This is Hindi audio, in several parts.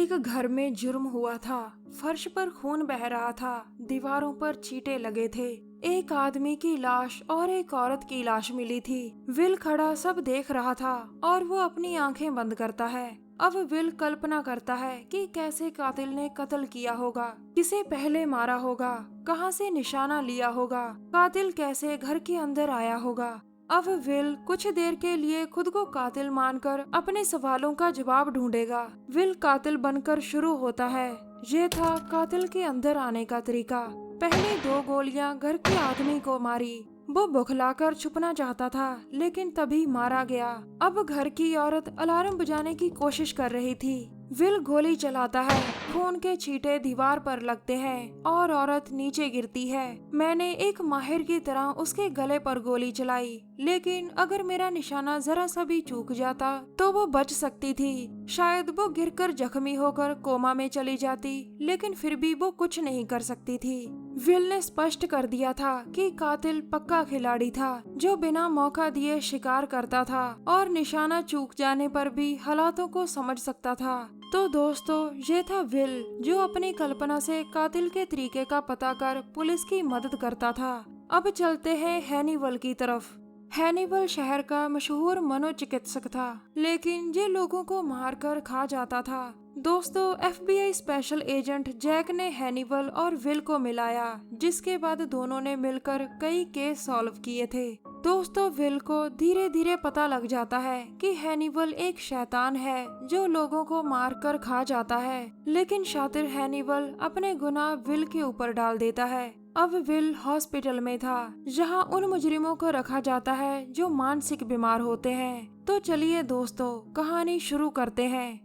एक घर में जुर्म हुआ था। फर्श पर खून बह रहा था, दीवारों पर चींटे लगे थे। एक आदमी की लाश और एक औरत की लाश मिली थी। विल खड़ा सब देख रहा था और वो अपनी आंखें बंद करता है। अब विल कल्पना करता है कि कैसे कातिल ने कत्ल किया होगा, किसे पहले मारा होगा, कहां से निशाना लिया होगा, कातिल कैसे घर के अंदर आया होगा। अब विल कुछ देर के लिए खुद को कातिल मानकर अपने सवालों का जवाब ढूंढेगा। विल कातिल बनकर शुरू होता है। ये था कातिल के अंदर आने का तरीका। पहले 2 गोलियां घर के आदमी को मारी। वो बुखलाकर छुपना चाहता था, लेकिन तभी मारा गया। अब घर की औरत अलार्म बजाने की कोशिश कर रही थी। विल गोली चलाता है, खून के छींटे दीवार पर लगते हैं और औरत नीचे गिरती है। मैंने एक माहिर की तरह उसके गले पर गोली चलाई, लेकिन अगर मेरा निशाना जरा सा भी चूक जाता तो वो बच सकती थी। शायद वो गिरकर जख्मी होकर कोमा में चली जाती, लेकिन फिर भी वो कुछ नहीं कर सकती थी। विल ने स्पष्ट कर दिया था कि कातिल पक्का खिलाड़ी था, जो बिना मौका दिए शिकार करता था और निशाना चूक जाने पर भी हालातों को समझ सकता था। तो दोस्तों, ये था विल, जो अपनी कल्पना से कातिल के तरीके का पता कर पुलिस की मदद करता था। अब चलते हैं हैनिवल की तरफ। हैनिवल शहर का मशहूर मनोचिकित्सक था, लेकिन ये लोगों को मारकर खा जाता था। दोस्तों, FBI स्पेशल एजेंट जैक ने हैनिवल और विल को मिलाया, जिसके बाद दोनों ने मिलकर कई केस सॉल्व किए थे। दोस्तों, विल को धीरे धीरे पता लग जाता है कि हैनिवल एक शैतान है जो लोगों को मारकर खा जाता है, लेकिन शातिर हैनिवल अपने गुनाह विल के ऊपर डाल देता है। अब विल हॉस्पिटल में था, जहां उन मुजरिमों को रखा जाता है जो मानसिक बीमार होते हैं। तो चलिए दोस्तों, कहानी शुरू करते हैं।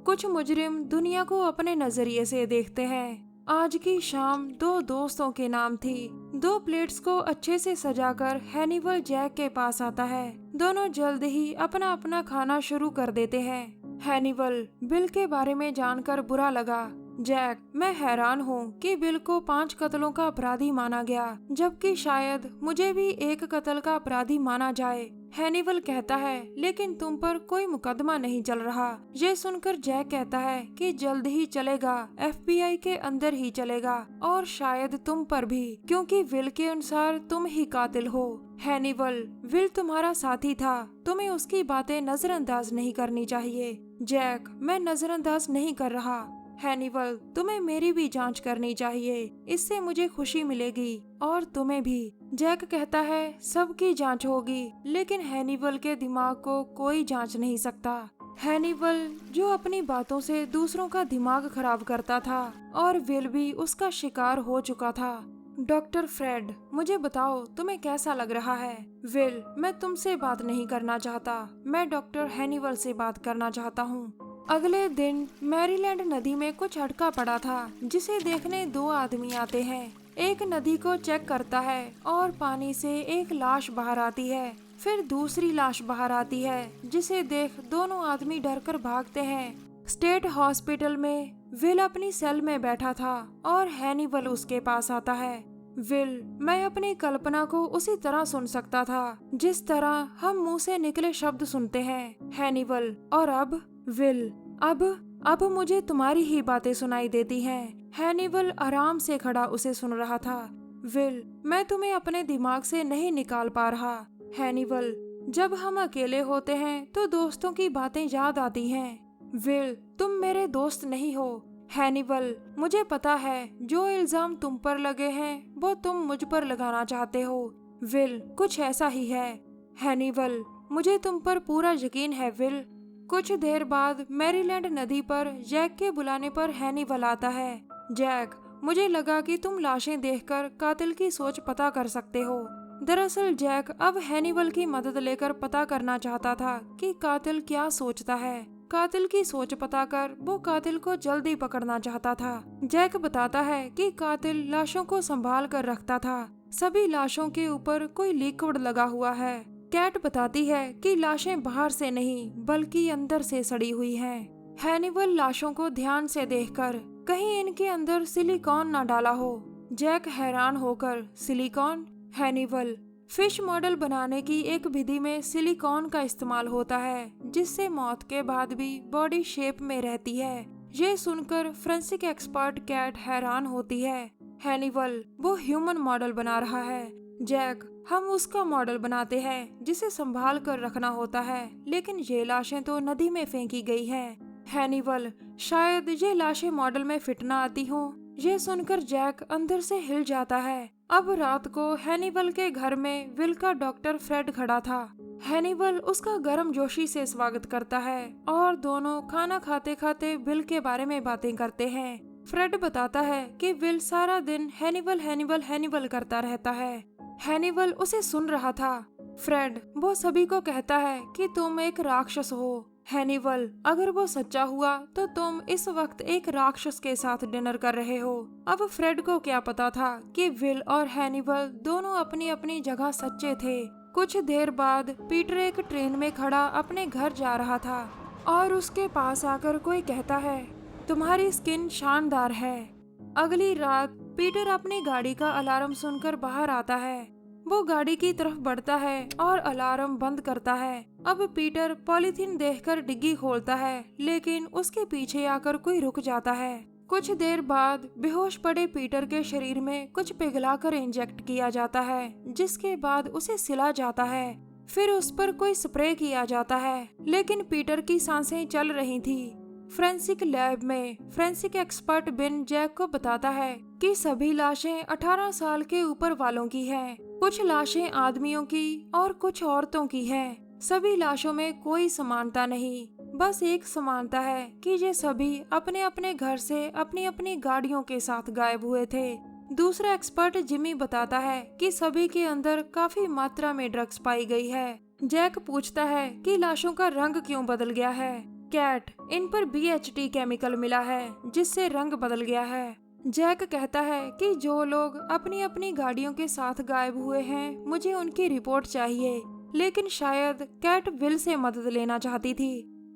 कुछ मुजरिम दुनिया को अपने नजरिए से देखते हैं। आज की शाम 2 दोस्तों के नाम थी। 2 प्लेट्स को अच्छे से सजाकर हैनिवल जैक के पास आता है। दोनों जल्द ही अपना अपना खाना शुरू कर देते हैं। हैनिवल, बिल के बारे में जानकर बुरा लगा। जैक, मैं हैरान हूँ कि बिल को 5 कत्लों का अपराधी माना गया, जबकि शायद मुझे भी एक कत्ल का अपराधी माना जाए। हैनिवल कहता है, लेकिन तुम पर कोई मुकदमा नहीं चल रहा। ये सुनकर जैक कहता है कि जल्द ही चलेगा, FBI के अंदर ही चलेगा, और शायद तुम पर भी, क्योंकि विल के अनुसार तुम ही कातिल हो। हैनिवल, विल तुम्हारा साथी था, तुम्हें उसकी बातें नजरअंदाज नहीं करनी चाहिए। जैक, मैं नजरअंदाज नहीं कर रहा। हैनिवल, तुम्हें मेरी भी जांच करनी चाहिए, इससे मुझे खुशी मिलेगी, और तुम्हें भी। जैक कहता है, सबकी जांच होगी, लेकिन हैनिवल के दिमाग को कोई जांच नहीं सकता। हैनिवल, जो अपनी बातों से दूसरों का दिमाग खराब करता था, और विल भी उसका शिकार हो चुका था। डॉक्टर फ्रेड, मुझे बताओ तुम्हें कैसा लग रहा है? विल, मैं तुमसे बात नहीं करना चाहता, मैं डॉक्टर हैनिवल से बात करना चाहता हूँ। अगले दिन मैरीलैंड नदी में कुछ अटका पड़ा था, जिसे देखने 2 आदमी आते हैं। एक नदी को चेक करता है और पानी से एक लाश बाहर आती है। फिर दूसरी लाश बाहर आती है, जिसे देख दोनों आदमी डरकर भागते हैं। स्टेट हॉस्पिटल में विल अपनी सेल में बैठा था और हैनिवल उसके पास आता है। विल, मैं अपनी कल्पना को उसी तरह सुन सकता था जिस तरह हम मुंह से निकले शब्द सुनते हैं। हैनिवल, और अब? विल, अब मुझे तुम्हारी ही बातें सुनाई देती हैं। हैनिवल आराम से खड़ा उसे सुन रहा था। विल, मैं तुम्हें अपने दिमाग से नहीं निकाल पा रहा। हैनिवल, जब हम अकेले होते हैं तो दोस्तों की बातें याद आती हैं। विल, तुम मेरे दोस्त नहीं हो। हैनिवल, मुझे पता है जो इल्जाम तुम पर लगे हैं वो तुम मुझ पर लगाना चाहते हो। विल, कुछ ऐसा ही है। हैनिवल, मुझे तुम पर पूरा यकीन है। विल, कुछ देर बाद मैरीलैंड नदी पर जैक के बुलाने पर हैनिवल आता है। जैक, मुझे लगा कि तुम लाशें देखकर कातिल की सोच पता कर सकते हो। दरअसल जैक अब हैनिवल की मदद लेकर पता करना चाहता था कि कातिल क्या सोचता है। कातिल की सोच पता कर वो कातिल को जल्दी पकड़ना चाहता था। जैक बताता है कि कातिल लाशों को संभाल कर रखता था। सभी लाशों के ऊपर कोई लिक्विड लगा हुआ है। कैट बताती है कि लाशें बाहर से नहीं बल्कि अंदर से सड़ी हुई हैं। हैनिवल लाशों को ध्यान से देखकर, कहीं इनके अंदर सिलिकॉन न डाला हो। जैक हैरान होकर, सिलिकॉन? हैनिवल, फिश मॉडल बनाने की एक विधि में सिलिकॉन का इस्तेमाल होता है, जिससे मौत के बाद भी बॉडी शेप में रहती है। ये सुनकर फोरेंसिक एक्सपर्ट कैट हैरान होती है। हैनिवल वो ह्यूमन मॉडल बना रहा है। जैक, हम उसका मॉडल बनाते हैं जिसे संभाल कर रखना होता है, लेकिन ये लाशें तो नदी में फेंकी गई हैं। हैनिवल, शायद ये लाशें मॉडल में फिट ना आती हों। ये सुनकर जैक अंदर से हिल जाता है। अब रात को हैनिवल के घर में विल का डॉक्टर फ्रेड खड़ा था। हैनिवल उसका गर्मजोशी से स्वागत करता है और दोनों खाना खाते खाते विल के बारे में बातें करते हैं। फ्रेड बताता है कि विल सारा दिन हैनिवल हैनिवल हैनिवल करता रहता है। हैनिवल उसे सुन रहा था। फ्रेड वो सभी को कहता है कि तुम एक राक्षस हो। हैनिवल, अगर वो सच्चा हुआ तो तुम इस वक्त एक राक्षस के साथ डिनर कर रहे हो। अब फ्रेड को क्या पता था कि विल और हैनिवल दोनों अपनी अपनी जगह सच्चे थे। कुछ देर बाद पीटर एक ट्रेन में खड़ा अपने घर जा रहा था और उसके पास आकर कोई कहता है, तुम्हारी स्किन शानदार है। अगली रात पीटर अपनी गाड़ी का अलार्म सुनकर बाहर आता है। वो गाड़ी की तरफ बढ़ता है और अलार्म बंद करता है। अब पीटर पॉलीथीन देखकर डिग्गी खोलता है, लेकिन उसके पीछे आकर कोई रुक जाता है। कुछ देर बाद बेहोश पड़े पीटर के शरीर में कुछ पिघलाकर इंजेक्ट किया जाता है, जिसके बाद उसे सिला जाता है। फिर उस पर कोई स्प्रे किया जाता है, लेकिन पीटर की सांसें चल रही थी। फोरेंसिक लैब में फोरेंसिक एक्सपर्ट बिन जैक को बताता है कि सभी लाशें 18 साल के ऊपर वालों की हैं। कुछ लाशें आदमियों की और कुछ औरतों की हैं। सभी लाशों में कोई समानता नहीं, बस एक समानता है कि ये सभी अपने अपने घर से अपनी अपनी गाड़ियों के साथ गायब हुए थे। दूसरा एक्सपर्ट जिमी बताता है कि सभी के अंदर काफी मात्रा में ड्रग्स पाई गई है। जैक पूछता है कि लाशों का रंग क्यों बदल गया है। कैट, इन पर BHT केमिकल मिला है जिससे रंग बदल गया है। जैक कहता है कि जो लोग अपनी अपनी गाड़ियों के साथ गायब हुए हैं, मुझे उनकी रिपोर्ट चाहिए। लेकिन शायद कैट विल से मदद लेना चाहती थी।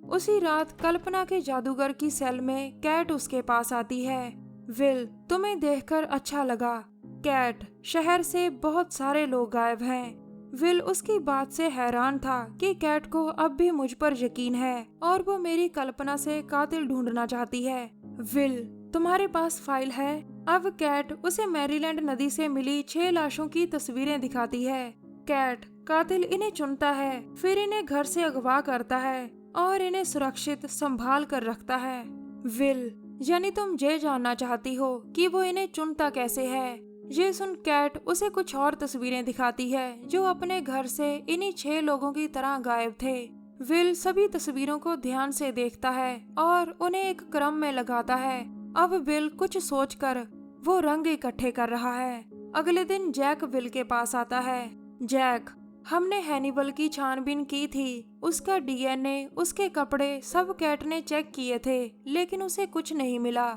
उसी रात कल्पना के जादूगर की सेल में कैट उसके पास आती है। विल, तुम्हें देखकर अच्छा लगा। कैट, शहर से बहुत सारे लोग गायब हैं। विल उसकी बात से हैरान था कि कैट को अब भी मुझ पर यकीन है और वो मेरी कल्पना से कातिल ढूंढना चाहती है। विल, तुम्हारे पास फाइल है। अब कैट उसे मैरीलैंड नदी से मिली 6 लाशों की तस्वीरें दिखाती है। कैट, कातिल इन्हें चुनता है, फिर इन्हें घर से अगवा करता है और इन्हें सुरक्षित संभाल कर रखता है। विल, यानी तुम ये जानना चाहती हो कि वो इन्हें चुनता कैसे है। ये सुन कैट उसे कुछ और तस्वीरें दिखाती है जो अपने घर से इन्हीं 6 लोगों की तरह गायब थे। विल सभी तस्वीरों को ध्यान से देखता है और उन्हें एक क्रम में लगाता है। अब विल कुछ सोचकर वो रंग इकट्ठे कर रहा है। अगले दिन जैक विल के पास आता है। जैक, हमने हैनिवल की छानबीन की थी। उसका DNA, उसके कपड़े सब कैट ने चेक किए थे, लेकिन उसे कुछ नहीं मिला।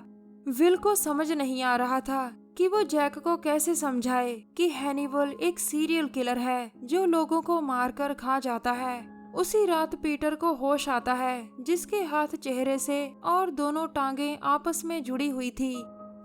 विल को समझ नहीं आ रहा था कि वो जैक को कैसे समझाए कि हैनिवल एक सीरियल किलर है जो लोगों को मारकर खा जाता है। उसी रात पीटर को होश आता है, जिसके हाथ चेहरे से और दोनों टांगें आपस में जुड़ी हुई थी।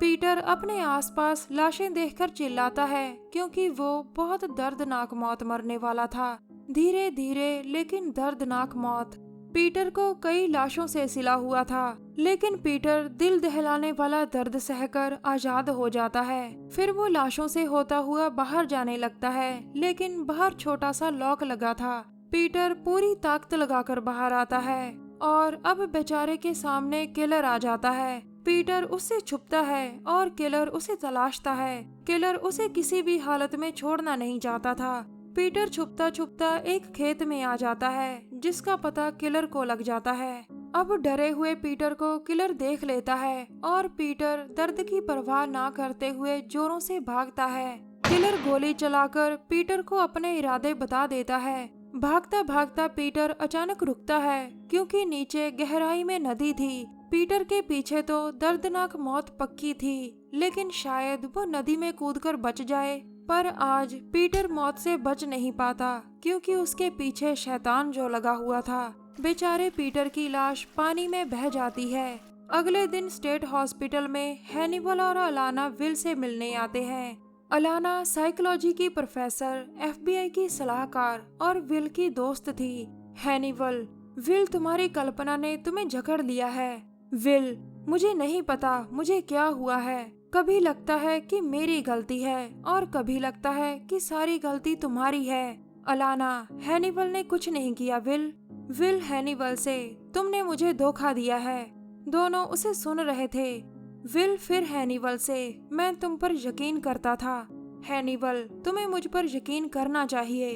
पीटर अपने आसपास लाशें देखकर चिल्लाता है क्योंकि वो बहुत दर्दनाक मौत मरने वाला था। धीरे धीरे लेकिन दर्दनाक मौत। पीटर को कई लाशों से सिला हुआ था, लेकिन पीटर दिल दहलाने वाला दर्द सहकर आजाद हो जाता है। फिर वो लाशों से होता हुआ बाहर जाने लगता है, लेकिन बाहर छोटा सा लॉक लगा था। पीटर पूरी ताकत लगाकर बाहर आता है और अब बेचारे के सामने किलर आ जाता है। पीटर उससे छुपता है और किलर उसे तलाशता है। किलर उसे किसी भी हालत में छोड़ना नहीं चाहता था। पीटर छुपता छुपता एक खेत में आ जाता है, जिसका पता किलर को लग जाता है। अब डरे हुए पीटर को किलर देख लेता है और पीटर दर्द की परवाह ना करते हुए जोरों से भागता है। किलर गोली चलाकर पीटर को अपने इरादे बता देता है। भागता भागता पीटर अचानक रुकता है क्योंकि नीचे गहराई में नदी थी। पीटर के पीछे तो दर्दनाक मौत पक्की थी, लेकिन शायद वो नदी में कूदकर बच जाए। पर आज पीटर मौत से बच नहीं पाता क्योंकि उसके पीछे शैतान जो लगा हुआ था। बेचारे पीटर की लाश पानी में बह जाती है। अगले दिन स्टेट हॉस्पिटल में हैनिवल और अलाना विल से मिलने आते हैं। अलाना साइकोलॉजी की प्रोफेसर, FBI की सलाहकार और विल की दोस्त थी। हैनिवल, विल तुम्हारी कल्पना ने तुम्हें जकड़ लिया है। विल, मुझे नहीं पता मुझे क्या हुआ है। कभी लगता है कि मेरी गलती है और कभी लगता है कि सारी गलती तुम्हारी है। अलाना, हैनिवल ने कुछ नहीं किया विल। विल हैनिवल से, तुमने मुझे धोखा दिया है। दोनों उसे सुन रहे थे। विल फिर हैनिवल से, मैं तुम पर यकीन करता था। हैनिवल, तुम्हें मुझ पर यकीन करना चाहिए।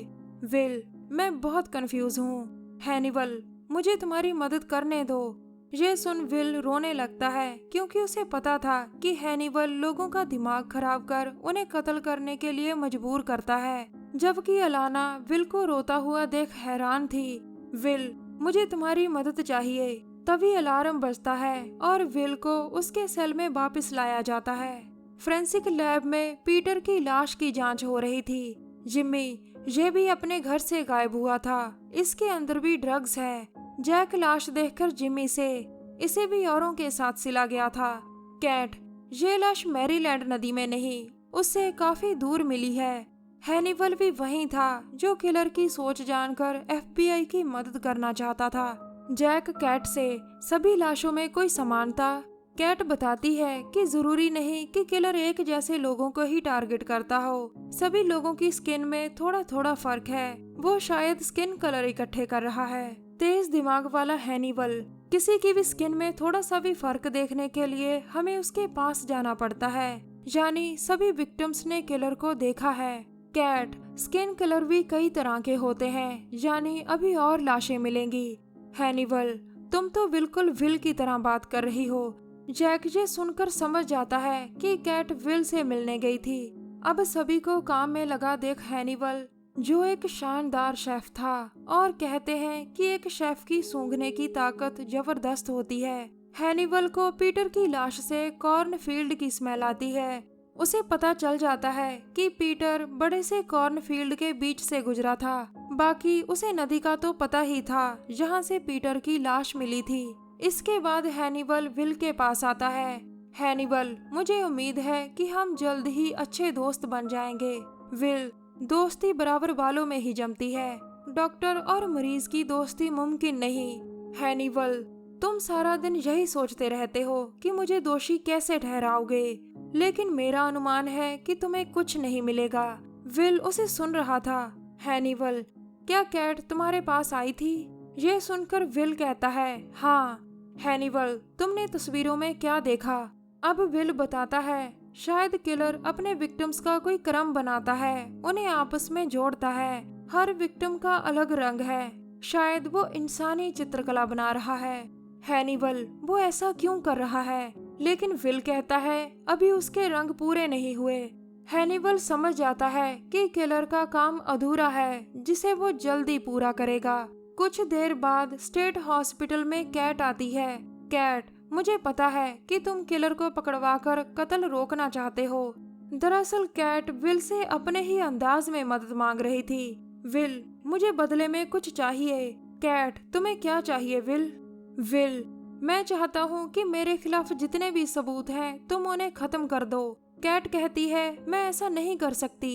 विल, मैं बहुत कंफ्यूज हूँ। हैनिवल, मुझे तुम्हारी मदद करने दो। ये सुन विल रोने लगता है क्योंकि उसे पता था कि हैनिवल लोगों का दिमाग खराब कर उन्हें कत्ल करने के लिए मजबूर करता है। जबकि अलाना विल को रोता हुआ देख हैरान थी। विल, मुझे तुम्हारी मदद चाहिए। तभी अलार्म बजता है और विल को उसके सेल में वापस लाया जाता है। फोरेंसिक लैब में पीटर की लाश की जांच हो रही थी। जिम्मी, ये भी अपने घर से गायब हुआ था। इसके अंदर भी ड्रग्स है। जैक लाश देखकर जिम्मी से, इसे भी औरों के साथ सिला गया था। कैट, ये लाश मैरीलैंड नदी में नहीं, उससे काफी दूर मिली है। हैनिवल भी वही था जो किलर की सोच जानकर FBI की मदद करना चाहता था। जैक कैट से, सभी लाशों में कोई समानता। कैट बताती है कि जरूरी नहीं कि किलर एक जैसे लोगों को ही टारगेट करता हो। सभी लोगों की स्किन में थोड़ा थोड़ा फर्क है। वो शायद स्किन कलर इकट्ठे कर रहा है। तेज दिमाग वाला हैनिवल, किसी की भी स्किन में थोड़ा सा भी फर्क देखने के लिए हमें उसके पास जाना पड़ता है। यानी सभी विक्टिम्स ने किलर को देखा है। कैट, स्किन कलर भी कई तरह के होते हैं, यानी अभी और लाशें मिलेंगी। हैनिवल, तुम तो बिल्कुल विल की तरह बात कर रही हो। जैक ये सुनकर समझ जाता है कि कैट विल से मिलने गई थी। अब सभी को काम में लगा देख हैनिवल, जो एक शानदार शेफ था, और कहते हैं कि एक शेफ की सूंघने की ताकत जबरदस्त होती है। हैनिवल को पीटर की लाश से कॉर्नफील्ड की स्मेल आती है। उसे पता चल जाता है कि पीटर बड़े से कॉर्नफील्ड के बीच से गुजरा था। बाकी उसे नदी का तो पता ही था जहाँ से पीटर की लाश मिली थी। इसके बाद हैनिवल विल के पास आता है। हैनिवल, मुझे उम्मीद है कि हम जल्द ही अच्छे दोस्त बन जाएंगे। विल, दोस्ती बराबर बालों में ही जमती है। डॉक्टर और मरीज की दोस्ती मुमकिन नहीं। हैनिवल, तुम सारा दिन यही सोचते रहते हो कि मुझे दोषी कैसे ठहराओगे, लेकिन मेरा अनुमान है कि तुम्हें कुछ नहीं मिलेगा। विल उसे सुन रहा था। हैनिवल, क्या कैट तुम्हारे पास आई थी? ये सुनकर विल कहता है, हाँ। हैनिवल, तुमने तस्वीरों में क्या देखा? अब विल बताता है, शायद किलर अपने विक्टिम्स का कोई क्रम बनाता है, उन्हें आपस में जोड़ता है। हर विक्टिम का अलग रंग है। शायद वो इंसानी चित्रकला बना रहा है। हैनिवल, वो ऐसा क्यों कर रहा है? लेकिन विल कहता है, अभी उसके रंग पूरे नहीं हुए। हैनिवल समझ जाता है कि किलर का काम अधूरा है, जिसे वो जल्दी पूरा करेगा। कुछ देर बाद स्टेट हॉस्पिटल में कैट आती है। कैट, मुझे पता है कि तुम किलर को पकड़वाकर कत्ल रोकना चाहते हो। दरअसल कैट विल से अपने ही अंदाज में मदद मांग रही थी। विल, मुझे बदले में कुछ चाहिए। कैट, तुम्हें क्या चाहिए विल? विल, मैं चाहता हूँ कि मेरे खिलाफ जितने भी सबूत हैं तुम उन्हें खत्म कर दो। कैट कहती है, मैं ऐसा नहीं कर सकती।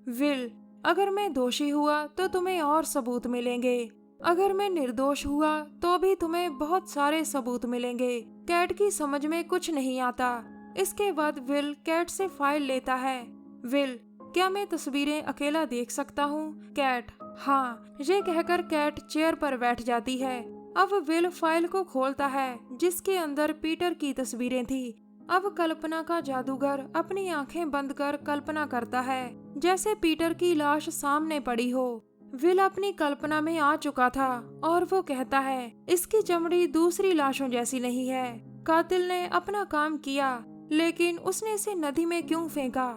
विल, अगर मैं दोषी हुआ तो तुम्हें और सबूत मिलेंगे। अगर मैं निर्दोष हुआ तो भी तुम्हें बहुत सारे सबूत मिलेंगे। कैट की समझ में कुछ नहीं आता। इसके बाद विल कैट से फाइल लेता है। विल, क्या मैं तस्वीरें अकेला देख सकता हूँ? कैट, हाँ। ये कहकर कैट चेयर पर बैठ जाती है। अब विल फाइल को खोलता है जिसके अंदर पीटर की तस्वीरें थी। अब कल्पना का जादूगर अपनी आंखें बंद कर कल्पना करता है जैसे पीटर की लाश सामने पड़ी हो। विल अपनी कल्पना में आ चुका था और वो कहता है, इसकी चमड़ी दूसरी लाशों जैसी नहीं है। कातिल ने अपना काम किया, लेकिन उसने इसे नदी में क्यों फेंका?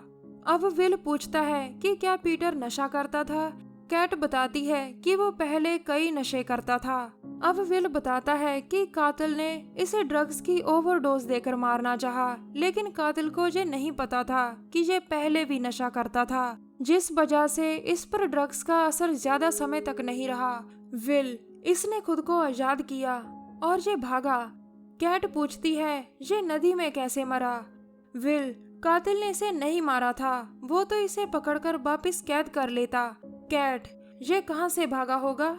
अब विल पूछता है कि क्या पीटर नशा करता था? कैट बताती है कि वो पहले कई नशे करता था। अब विल बताता है कि कातिल ने इसे ड्रग्स की ओवरडोज देकर मारना चाहा, लेकिन कातिल को ये नहीं पता था कि ये पहले भी नशा करता था, जिस वजह से इस पर ड्रग्स का असर ज्यादा समय तक नहीं रहा। विल, इसने खुद को आजाद किया और ये भागा। कैट पूछती है, ये नदी में कैसे मरा? विल, कातिल ने इसे नहीं मारा था, वो तो इसे पकड़कर वापस कैद कर लेता। कैट, ये कहाँ से भागा होगा?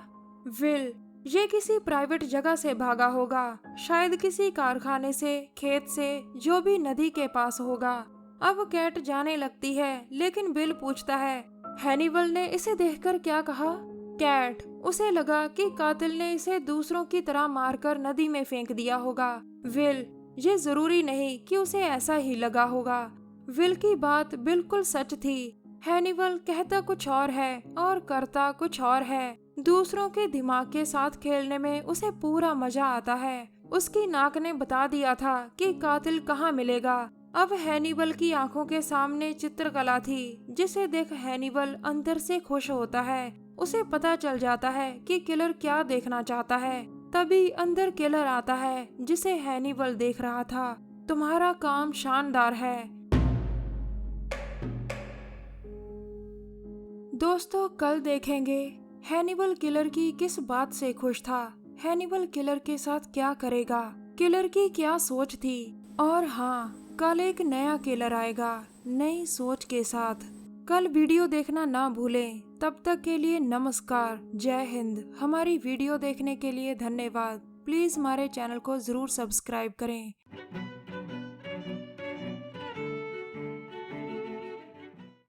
विल, ये किसी प्राइवेट जगह से भागा होगा, शायद किसी कारखाने से, खेत से, जो भी नदी के पास होगा। अब कैट जाने लगती है, लेकिन बिल पूछता है, हैनिबल ने इसे देखकर क्या कहा? कैट, उसे लगा कि कातिल ने इसे दूसरों की तरह मारकर नदी में फेंक दिया होगा। विल, ये जरूरी नहीं कि उसे ऐसा ही लगा होगा। विल की बात बिल्कुल सच थी। हैनिबल कहता कुछ और है और करता कुछ और है। दूसरों के दिमाग के साथ खेलने में उसे पूरा मजा आता है। उसकी नाक ने बता दिया था कि कातिल कहाँ मिलेगा। अब हैनिबल की आंखों के सामने चित्रकला थी, जिसे देख हैनिबल अंदर से खुश होता है। उसे पता चल जाता है कि किलर क्या देखना चाहता है। तभी अंदर किलर आता है, जिसे हैनिबल देख रहा था। तुम्हारा काम शानदार है। दोस्तों, कल देखेंगे हैनिबल किलर की किस बात से खुश था, हैनिबल किलर के साथ क्या करेगा, किलर की क्या सोच थी। और हाँ, कल एक नया किलर आएगा नई सोच के साथ। कल वीडियो देखना ना भूलें। तब तक के लिए नमस्कार, जय हिंद। हमारी वीडियो देखने के लिए धन्यवाद। प्लीज हमारे चैनल को जरूर सब्सक्राइब करें।